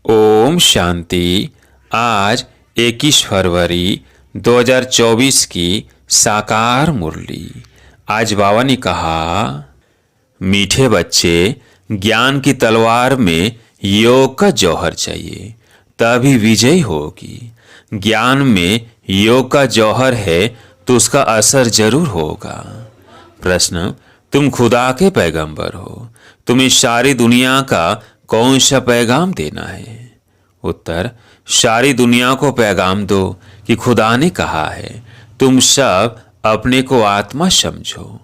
ओम शांति। आज 21 फरवरी 2024 की साकार मुरली। आज बाबा ने कहा, मीठे बच्चे, ज्ञान की तलवार में योग का जौहर चाहिए, तभी विजय होगी। ज्ञान में योग का जौहर है तो उसका असर जरूर होगा। प्रश्न, तुम खुदा के पैगंबर हो, तुम्हें सारी दुनिया का कौन सा पैगाम देना है? उत्तर, सारी दुनिया को पैगाम दो कि खुदा ने कहा है, तुम सब अपने को आत्मा समझो,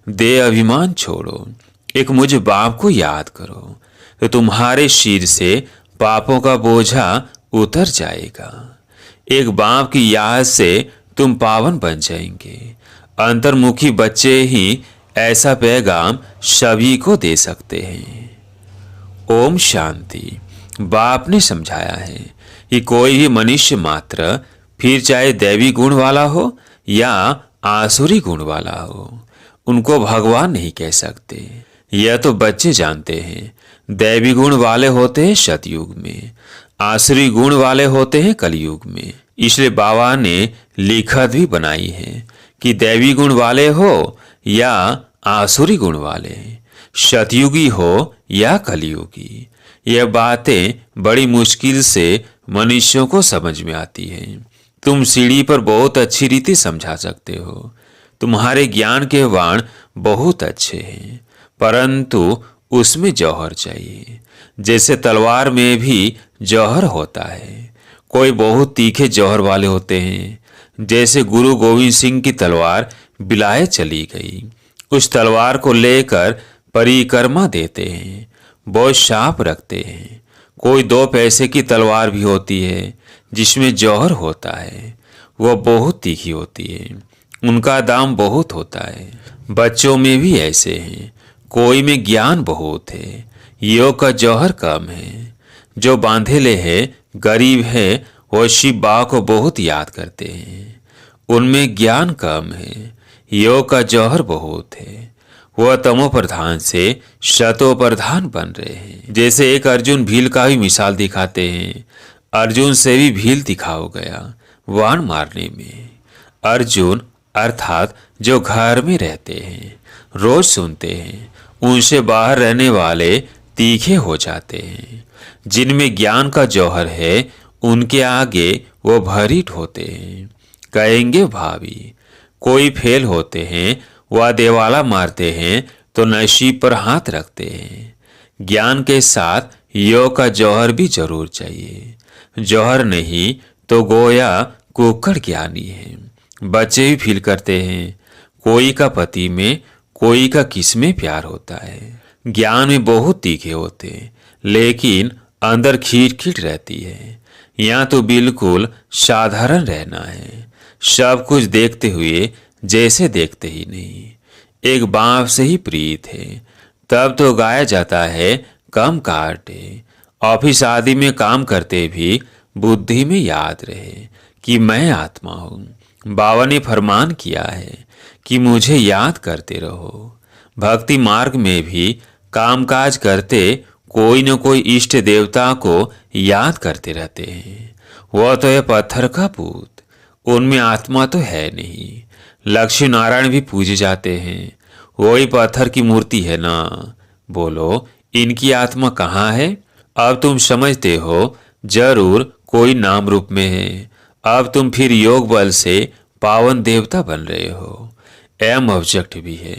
देह अभिमान छोड़ो, एक मुझ बाप को याद करो तो तुम्हारे सिर से पापों का बोझा उतर जाएगा। एक बाप की याद से तुम पावन बन जाएंगे। अंतर्मुखी बच्चे ही ऐसा पैगाम सभी को दे सकते हैं। ओम शांति। बाप ने समझाया है कि कोई भी मनुष्य मात्र, फिर चाहे दैवी गुण वाला हो या आसुरी गुण वाला हो, उनको भगवान नहीं कह सकते। यह तो बच्चे जानते हैं। दैवी गुण वाले होते हैं सतयुग में, आसुरी गुण वाले होते हैं कलयुग में। इसलिए बाबा ने लिखत भी बनाई है कि दैवी गुण वाले हो या आसुरी गुण वाले, सतयुगी हो या कलयुगी, यह बातें बड़ी मुश्किल से मनुष्यों को समझ में आती हैं। तुम सीढ़ी पर बहुत अच्छी रीति समझा सकते हो, तुम्हारे ज्ञान के बाण बहुत अच्छे हैं, परंतु उसमें जौहर चाहिए। जैसे तलवार में भी जौहर होता है। कोई बहुत तीखे जौहर वाले होते हैं। जैसे गुरु गोविंद सिंह की तलवार बिलाए चली गई, उस तलवार को लेकर परिक्रमा देते हैं, बहुत शाप रखते हैं। कोई 2 पैसे की तलवार भी होती है जिसमें जौहर होता है, वह बहुत तीखी होती है, उनका दाम बहुत होता है। बच्चों में भी ऐसे हैं, कोई में ज्ञान बहुत है, योग का जौहर कम है। जो बांधेले है, गरीब है, वह शिव बाबा को बहुत याद करते हैं, उनमें ज्ञान कम है, योग का जौहर बहुत है। वह तमो प्रधान से शतो प्रधान बन रहे हैं। जैसे एक अर्जुन भील का भी मिसाल दिखाते हैं। अर्जुन से भी भील दिखाओ गया वाण मारने में। अर्जुन अर्थात जो घर में रहते हैं, रोज सुनते हैं, उनसे बाहर रहने वाले तीखे हो जाते हैं। जिनमें ज्ञान का जौहर है, उनके आगे वो भरीट होते हैं, कहेंगे भाभी। कोई फेल होते हैं, वह देवाला मारते हैं तो नसीब पर हाथ रखते हैं। ज्ञान के साथ योग का जौहर भी जरूर चाहिए। जौहर नहीं तो गोया कुक्कड़ ज्ञानी है। बच्चे भी फील करते हैं, कोई का पति में, कोई का किस में प्यार होता है। ज्ञान में बहुत तीखे होते हैं, लेकिन अंदर खीट खीट रहती है। यहाँ तो बिल्कुल साधारण रहना है, सब कुछ देखते हुए जैसे देखते ही नहीं। एक बाप से ही प्रीत है, तब तो गाया जाता है कम काटे। ऑफिस आदि में काम करते भी बुद्धि में याद रहे कि मैं आत्मा हूँ। बाबा ने फरमान किया है कि मुझे याद करते रहो। भक्ति मार्ग में भी कामकाज करते कोई न कोई इष्ट देवता को याद करते रहते हैं। वह तो है पत्थर का पूत, उनमें आत्मा तो है नहीं। लक्ष्मी नारायण भी पूजे जाते हैं, वही पत्थर की मूर्ति है ना। बोलो, इनकी आत्मा कहाँ है? अब तुम समझते हो जरूर कोई नाम रूप में है। अब तुम फिर योग बल से पावन देवता बन रहे हो। एम ऑब्जेक्ट भी है।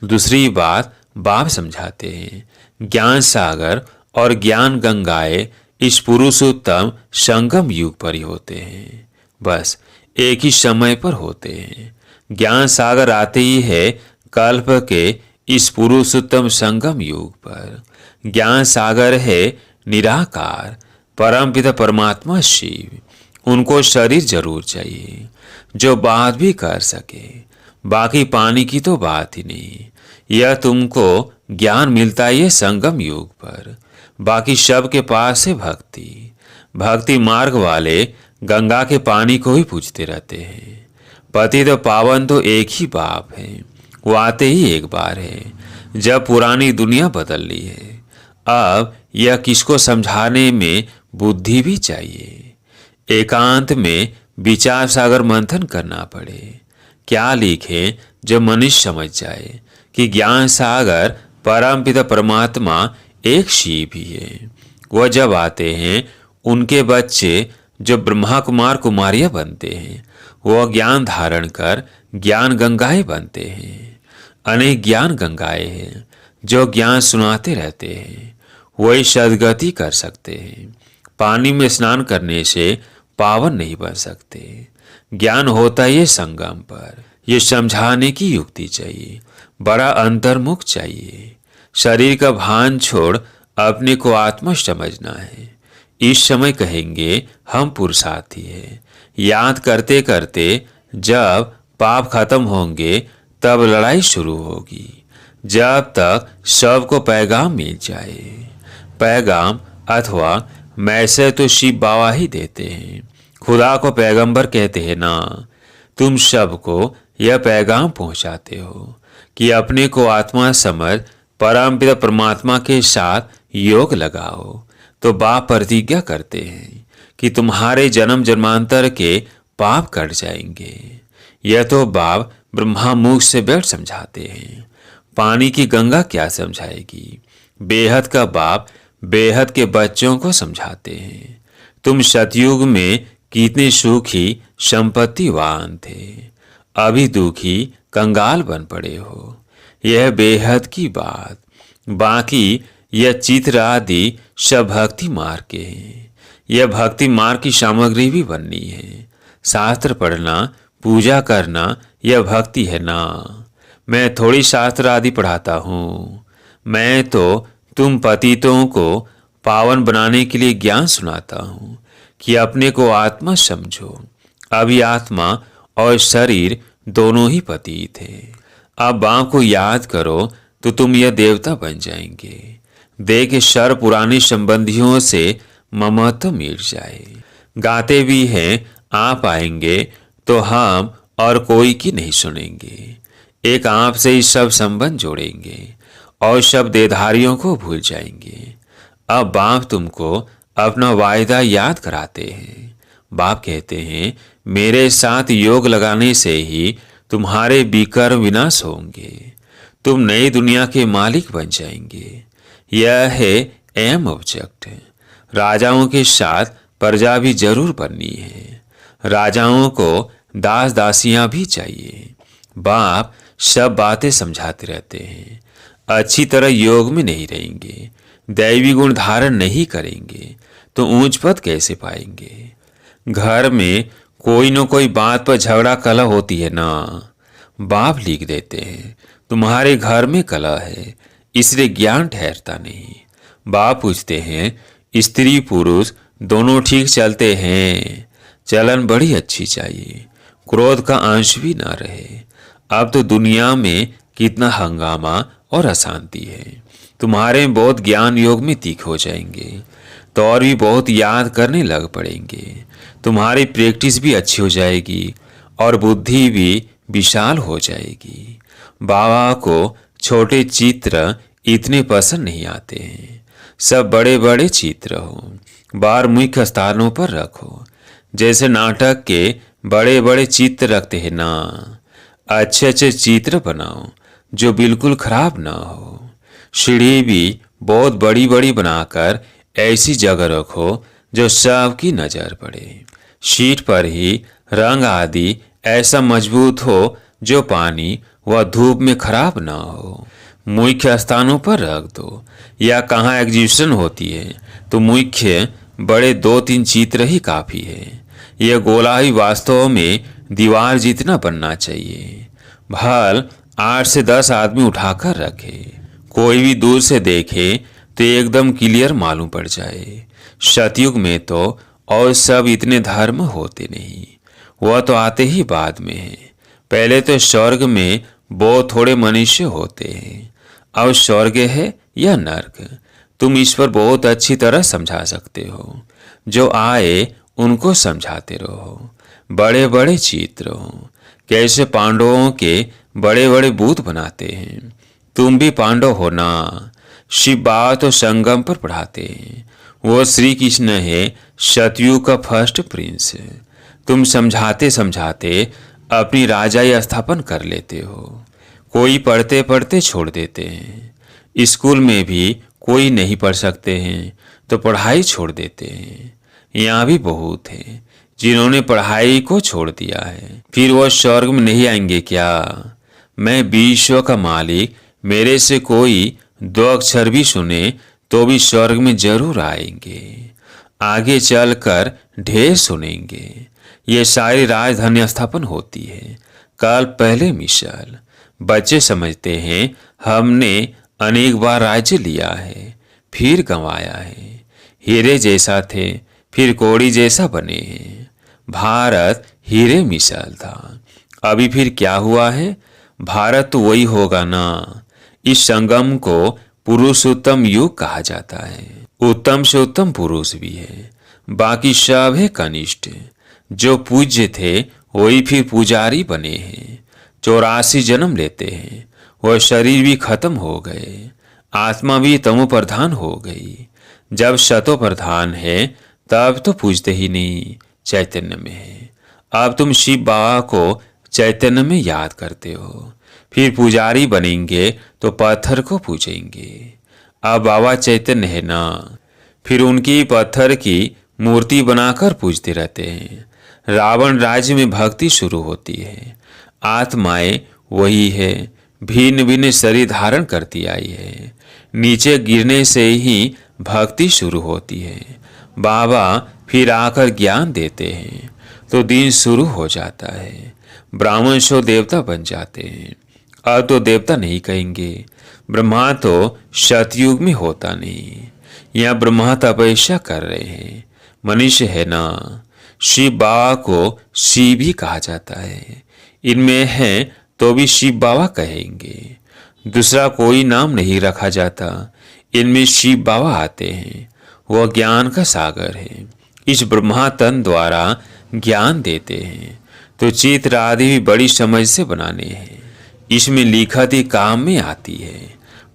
दूसरी बात बाप समझाते हैं, ज्ञान सागर और ज्ञान गंगाएं इस पुरुषोत्तम संगम युग पर ही होते हैं, बस एक ही समय पर होते हैं। ज्ञान सागर आते ही है कल्प के इस पुरुषोत्तम संगम युग पर। ज्ञान सागर है निराकार परमपिता परमात्मा शिव। उनको शरीर जरूर चाहिए जो बात भी कर सके, बाकी पानी की तो बात ही नहीं। यह तुमको ज्ञान मिलता है संगम युग पर, बाकी सब के पास है भक्ति। भक्ति मार्ग वाले गंगा के पानी को ही पूछते रहते हैं। पति तो पावन तो एक ही बाप है, वो आते ही एक बार है जब पुरानी दुनिया बदल ली है। अब यह किसको समझाने में बुद्धि भी चाहिए। एकांत में विचार सागर मंथन करना पड़े। क्या लिखें जब मनुष्य समझ जाए कि ज्ञान सागर परमपिता परमात्मा एक शिव ही है। वह जब आते हैं उनके बच्चे जो ब्रह्मा कुमार कुमारियां बनते हैं, वह ज्ञान धारण कर ज्ञान गंगाएं बनते हैं। अनेक ज्ञान गंगाएं हैं जो ज्ञान सुनाते रहते हैं, वही सदगति कर सकते हैं। पानी में स्नान करने से पावन नहीं बन सकते। ज्ञान होता है संगम पर। ये समझाने की युक्ति चाहिए, बड़ा अंतर्मुख चाहिए। शरीर का भान छोड़ अपने को आत्मा समझना है। इस समय कहेंगे हम पुरुषार्थी है। याद करते करते जब पाप खत्म होंगे तब लड़ाई शुरू होगी, जब तक सबको पैगाम मिल जाए। पैगाम अथवा मैसेज तो शिव बाबा ही देते हैं। खुदा को पैगंबर कहते हैं ना। तुम सबको यह पैगाम पहुंचाते हो कि अपने को आत्मा समझ परमपिता परमात्मा के साथ योग लगाओ। तो बाप प्रतिज्ञा करते हैं कि तुम्हारे जन्म जन्मांतर के पाप कट जाएंगे। यह तो बाप ब्रह्मा मुख से बैठ समझाते हैं। पानी की गंगा क्या समझाएगी। बेहद का बाप बेहद के बच्चों को समझाते हैं। तुम सतयुग में कितने सुखी संपत्तिवान थे, अभी दुखी कंगाल बन पड़े हो। यह बेहद की बात। बाकी यह चित्र आदि सब भक्ति मार्ग के हैं। यह भक्ति मार्ग की सामग्री भी बननी है। शास्त्र पढ़ना पूजा करना यह भक्ति है ना। मैं थोड़ी शास्त्र आदि पढ़ाता हूँ। मैं तो तुम पतितों को पावन बनाने के लिए ज्ञान सुनाता हूँ कि अपने को आत्मा समझो। अभी आत्मा और शरीर दोनों ही पतित है। अब बाप को याद करो तो तुम यह देवता बन जाएंगे। देख शर पुराने संबंधियों से ममत्व मिट जाए। गाते भी हैं आप आएंगे तो हम और कोई की नहीं सुनेंगे। एक आप से ही सब संबंध जोड़ेंगे और सब देधारियों को भूल जाएंगे। अब बाप तुमको अपना वायदा याद कराते हैं। बाप कहते हैं मेरे साथ योग लगाने से ही तुम्हारे विकर्म विनाश होंगे। तुम नई दुनिया के मालिक बन जाएंगे। यह है एम ऑब्जेक्ट। राजाओं के साथ प्रजा भी जरूर बननी है। राजाओं को दास दासियां भी चाहिए। बाप सब बातें समझाते रहते हैं। अच्छी तरह योग में नहीं रहेंगे, दैवी गुण धारण नहीं करेंगे तो ऊंच पद कैसे पाएंगे। घर में कोई न कोई बात पर झगड़ा कलह होती है ना। बाप लिख देते हैं तुम्हारे घर में कलह है, इसलिए ज्ञान ठहरता नहीं। बाप पूछते हैं स्त्री पुरुष दोनों ठीक चलते हैं। चलन बड़ी अच्छी चाहिए, क्रोध का अंश भी ना रहे। अब तो दुनिया में कितना हंगामा और अशांति है। तुम्हारे बहुत ज्ञान योग में तीख हो जाएंगे तो और भी बहुत याद करने लग पड़ेंगे। तुम्हारी प्रैक्टिस भी अच्छी हो जाएगी और बुद्धि भी विशाल हो जाएगी। बाबा को छोटे चित्र इतने पसंद नहीं आते हैं। सब बड़े बड़े चित्र हो, बार मुख्य स्थानों पर रखो। जैसे नाटक के बड़े बड़े चित्र रखते हैं ना, अच्छे अच्छे चित्र बनाओ जो बिल्कुल खराब ना हो। सीढ़ी भी बहुत बड़ी बड़ी बनाकर ऐसी जगह रखो जो सबकी नजर पड़े। शीट पर ही रंग आदि ऐसा मजबूत हो जो पानी व धूप में खराब ना हो। मुख्य स्थानों पर रख दो। या कहाँ एग्जीबिशन होती है तो मुख्य बड़े 2-3 चित्र ही काफी है। यह गोलाई वास्तव में दीवार जितना बनना चाहिए। भल 8 से 10 आदमी उठाकर रखे। कोई भी दूर से देखे तो एकदम क्लियर मालूम पड़ जाए। सतयुग में तो और सब इतने धर्म होते नहीं, वह तो आते ही बाद में है। पहले तो स्वर्ग में बहुत थोड़े मनुष्य होते हैं। अब स्वर्ग है या नर्क तुम इस पर बहुत अच्छी तरह समझा सकते हो। जो आए उनको समझाते रहो। बड़े बड़े चित्र हो, कैसे पांडवों के बड़े बड़े बूथ बनाते हैं। तुम भी पांडव हो ना। शिव बाबा तो संगम पर पढ़ाते हैं। वो श्री कृष्ण है, सतयुग का फर्स्ट प्रिंस। तुम समझाते समझाते अपनी राजाई स्थापन कर लेते हो। कोई पढ़ते पढ़ते छोड़ देते हैं। स्कूल में भी कोई नहीं पढ़ सकते हैं तो पढ़ाई छोड़ देते हैं। यहाँ भी बहुत हैं जिन्होंने पढ़ाई को छोड़ दिया है। फिर वो स्वर्ग में नहीं आएंगे क्या? मैं विश्व का मालिक, मेरे से कोई 2 अक्षर भी सुने तो भी स्वर्ग में जरूर आएंगे। आगे चलकर ढेर सुनेंगे। ये सारी राजधानी स्थापन होती है। कल पहले मिसाल, बच्चे समझते हैं हमने अनेक बार राज्य लिया है, फिर गंवाया है। हीरे जैसा थे, फिर कोड़ी जैसा बने हैं। भारत हीरे मिसाल था, अभी फिर क्या हुआ है? भारत तो वही होगा ना। इस संगम को पुरुषोत्तम युग कहा जाता है। उत्तम से उत्तम पुरुष भी है, बाकी सब है कनिष्ठ। जो पूज्य थे वही फिर पुजारी बने हैं। 84 जन्म लेते हैं, वह शरीर भी खत्म हो गए, आत्मा भी तमो प्रधान हो गई। जब शतो प्रधान है तब तो पूजते ही नहीं, चैतन्य में है। अब तुम शिव बाबा को चैतन्य में याद करते हो, फिर पुजारी बनेंगे तो पत्थर को पूजेंगे। अब बाबा चैतन्य है ना, फिर उनकी पत्थर की मूर्ति बनाकर पूजते रहते हैं। रावण राज्य में भक्ति शुरू होती है। आत्माएं वही है, भिन्न भिन्न शरीर धारण करती आई है। नीचे गिरने से ही भक्ति शुरू होती है। बाबा फिर आकर ज्ञान देते हैं तो दिन शुरू हो जाता है। ब्राह्मण सो देवता बन जाते हैं। अब तो देवता नहीं कहेंगे। ब्रह्मा तो सतयुग में होता नहीं, यहाँ ब्रह्मा तपस्या कर रहे हैं। मनुष्य है ना। शिव बाबा को शिव भी कहा जाता है। इनमें है तो भी शिव बाबा कहेंगे, दूसरा कोई नाम नहीं रखा जाता। इनमें शिव बाबा आते हैं, वह ज्ञान का सागर है। इस ब्रह्मा तन द्वारा ज्ञान देते हैं तो चित्र आदि भी बड़ी समझ से बनाने हैं। इसमें लिखत ही काम में आती है।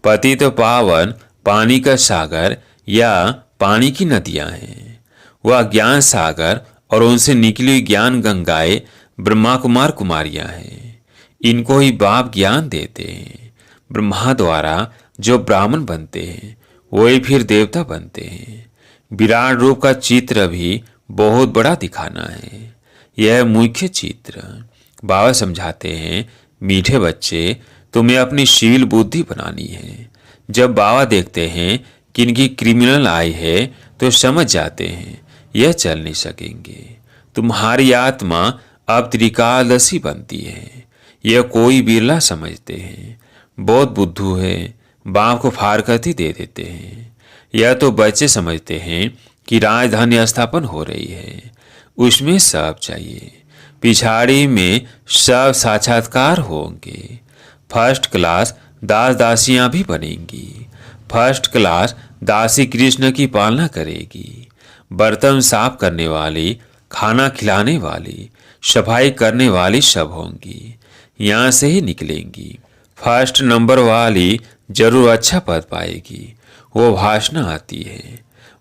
पति तो पावन पानी का सागर या पानी की नदियां हैं। वह ज्ञान सागर और उनसे निकली हुई ज्ञान गंगाएं ब्रह्मा कुमार कुमारियां हैं। इनको ही बाप ज्ञान देते हैं। ब्रह्मा द्वारा जो ब्राह्मण बनते हैं वही फिर देवता बनते हैं। विराट रूप का चित्र भी बहुत बड़ा दिखाना है। यह मुख्य चित्र। बाबा समझाते हैं, मीठे बच्चे, तुम्हें अपनी शील बुद्धि बनानी है। जब बाबा देखते हैं कि इनकी क्रिमिनल आई है तो समझ जाते हैं यह चल नहीं सकेंगे। तुम्हारी आत्मा अब त्रिकालदशी बनती है। यह कोई बिरला समझते हैं। बहुत बुद्धू है, बाप को फारकती दे देते हैं। यह तो बच्चे समझते हैं कि राजधानी स्थापन हो रही है, उसमें सब चाहिए। पिछाड़ी में सब साक्षात्कार होंगे। फर्स्ट क्लास दास दासियां भी बनेंगी। फर्स्ट क्लास दासी कृष्ण की पालना करेगी। बर्तन साफ करने वाली, खाना खिलाने वाली, सफाई करने वाली सब होंगी। यहाँ से ही निकलेंगी। फर्स्ट नंबर वाली जरूर अच्छा पद पाएगी। वो भाषण आती है।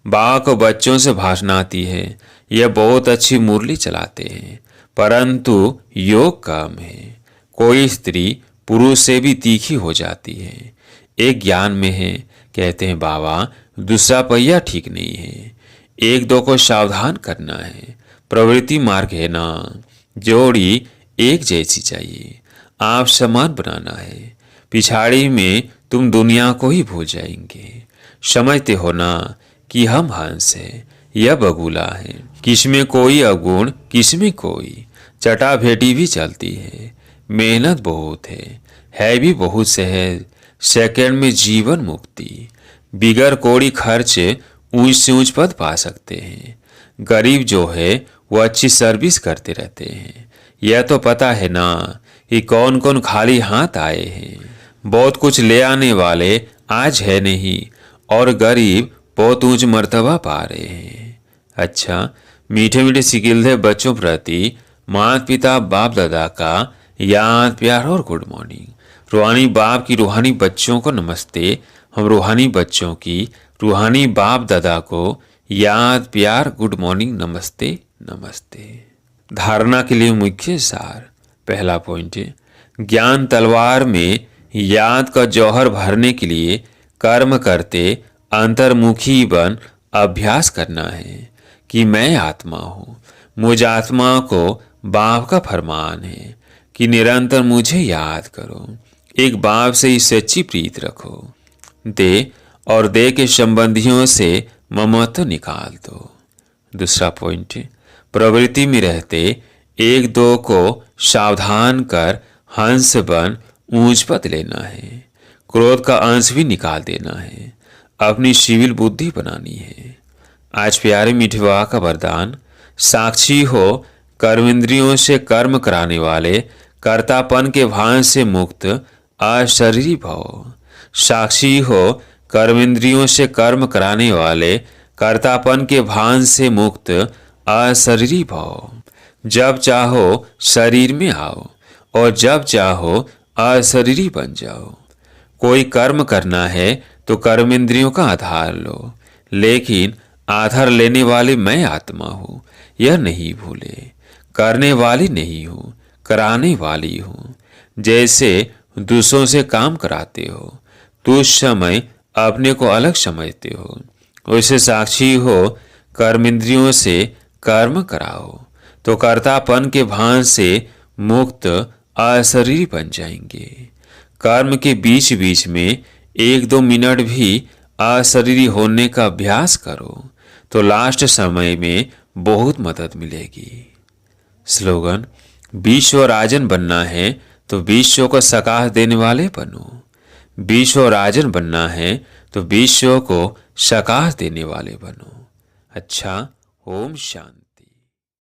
बाबा को बच्चों से भाषण आती है। यह बहुत अच्छी मुरली चलाते हैं, परंतु योग कम है। कोई स्त्री पुरुष से भी तीखी हो जाती है। एक ज्ञान में है, कहते हैं बाबा दूसरा पहिया ठीक नहीं है। एक दो को सावधान करना है। प्रवृत्ति मार्ग है ना। जोड़ी एक जैसी चाहिए। आप समान बनाना है। पिछाड़ी में तुम दुनिया को ही भूल जाएंगे। समझते हो ना कि हम हंस है, यह बगुला है। किसमें कोई अवगुण, किसमें कोई चटा भेटी भी चलती है। मेहनत बहुत है भी बहुत सहज। सेकंड में जीवन मुक्ति। बिगर कोड़ी खर्च ऊंच से ऊंच पद पा सकते हैं। गरीब जो है वो अच्छी सर्विस करते रहते हैं। यह तो पता है ना कि कौन कौन खाली हाथ आए हैं। बहुत कुछ ले आने वाले आज है नहीं और गरीब बहुत ऊंच मर्तबा पा रहे हैं। अच्छा, मीठे मीठे सिकिलधे बच्चों प्रति माता पिता बाप दादा का याद प्यार और गुड मॉर्निंग। रूहानी बाप की रूहानी बच्चों को नमस्ते। हम रूहानी बच्चों की रूहानी बाप दादा को याद प्यार गुड मॉर्निंग नमस्ते नमस्ते। धारणा के लिए मुख्य सार। पहला पॉइंट है, ज्ञान तलवार में याद का जौहर भरने के लिए कर्म करते अंतर्मुखी बन अभ्यास करना है कि मैं आत्मा हूँ। मुझ आत्मा को बाप का फरमान है कि निरंतर मुझे याद करो। एक बाप से ही सच्ची प्रीत रखो। दे और दे के संबंधियों से ममत्व निकाल दो। दूसरा पॉइंट है, प्रवृत्ति में रहते एक दो को सावधान कर हंस बन ऊंच पद लेना है। क्रोध का अंश भी निकाल देना है। अपनी सिविल बुद्धि बनानी है। आज प्यारे मीठे बाबा का वरदान, साक्षी हो कर्मेंद्रियों से कर्म कराने वाले, कर्तापन के भान से मुक्त अशरीरी भव। साक्षी हो कर्मेंद्रियों से कर्म कराने वाले, कर्तापन के भान से मुक्त अशरीरी भव। जब चाहो शरीर में आओ और जब चाहो अशरीरी बन जाओ। कोई कर्म करना है तो कर्मेंद्रियों का आधार लो, लेकिन आधार लेने वाले मैं आत्मा हूँ यह नहीं भूले। करने वाली नहीं हूँ, कराने वाली हूँ। जैसे दूसरों से काम कराते हो तो उस समय अपने को अलग समझते हो, वैसे साक्षी हो कर्मेंद्रियों से कर्म कराओ तो कर्तापन के भान से मुक्त अशरीरी बन जाएंगे। कर्म के बीच बीच में एक दो मिनट भी अशरीरी होने का अभ्यास करो तो लास्ट समय में बहुत मदद मिलेगी। स्लोगन, विश्व राजन बनना है तो विश्व को सकाश देने वाले बनो। विश्व राजन बनना है तो विश्व को सकाश देने वाले बनो। अच्छा, ओम शांति।